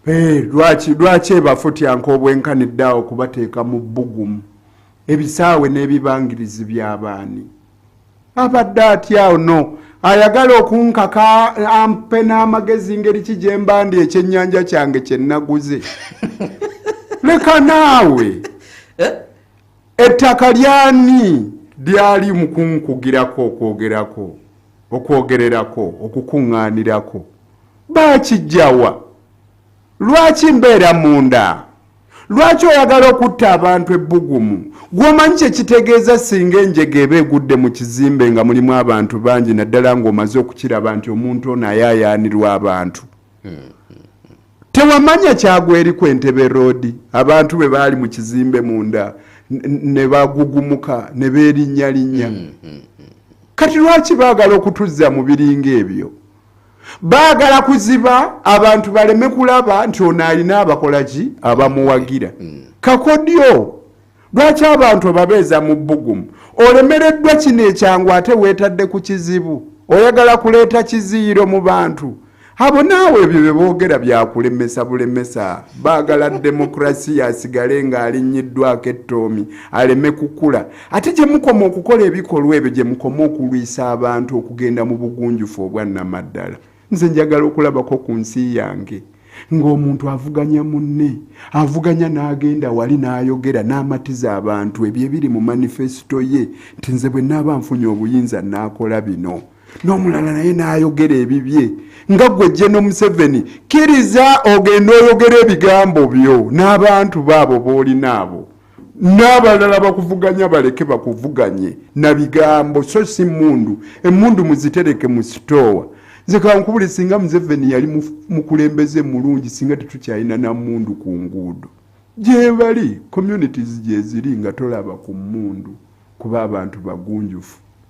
lwaki ebafutyanka obwenkaniddeawo kubateeka mu bbugumu ebisaawe n'ebibangirizi by'abaani abadde atya ono ayagala okunkaka ampe n'amagezi ngeri ki gye mbandi ekyennyanja kyange kye naguze leka naawe ettaka lyani lyali mu kunkugirako okwogererako okukuŋŋaanirako baakijjawa lwaki mbeera munda lwaki oyagala okutta abantu ebbugumu gw'omanyi kye kitegeeza singa enjega eba egudde mu kizimbe nga mulimu abantu bangi naddala ng'omaze okukiraba nti omuntu ono ayaayaanirwa abantu tewamanya kyagwa eri ku Entebbe Road abantu bwe baali mu kizimbe munda ne bagugumuka ne beerinnya kati lwaki baagala okutuzza mu biringa ebyo baagala kuziba abantu baleme kulaba nti ono alina abakolaki abamuwagira kakodyo lwaki abantu ababeeza mu bbugumu olemereddwa kino ekyangu ate weetadde ku kizibu oyagala kuleeta kiziiro mu bantu abo naawe ebyo bye boogera byakulemesa bulemesa baagala demokrasiya asigale ng'alinnyiddwako ettoomi aleme kukula ate gye mukoma okukola ebikolwa ebyo gye mukoma okulwisa abantu okugenda mu bugunjufu obwannamaddala nze njagala okulabako ku nsi yange ng'omuntu avuganya munne avuganya n'agenda wali n'ayogera n'amatiza abantu ebyo ebiri mu manifesito ye nti nze bwe naaba nfunye obuyinza n'akola bino n'omulala naye n'ayogera ebibye nga ggwe General Museveni kkiriza ogenda oyogera ebigambo byo n'abantu baabo b'olina abo n'abalala bakuvuganya baleke bakuvuganye na bigambo so si mmundu emmundu muzitereke mu sitoowa nze kankubule singa Museveni yali mukulembeze mulungi singa tetukyalina na mmundu ku nguudo gye bali communities gye ziri nga tolaba ku mmundu kuba abantu bagunjufu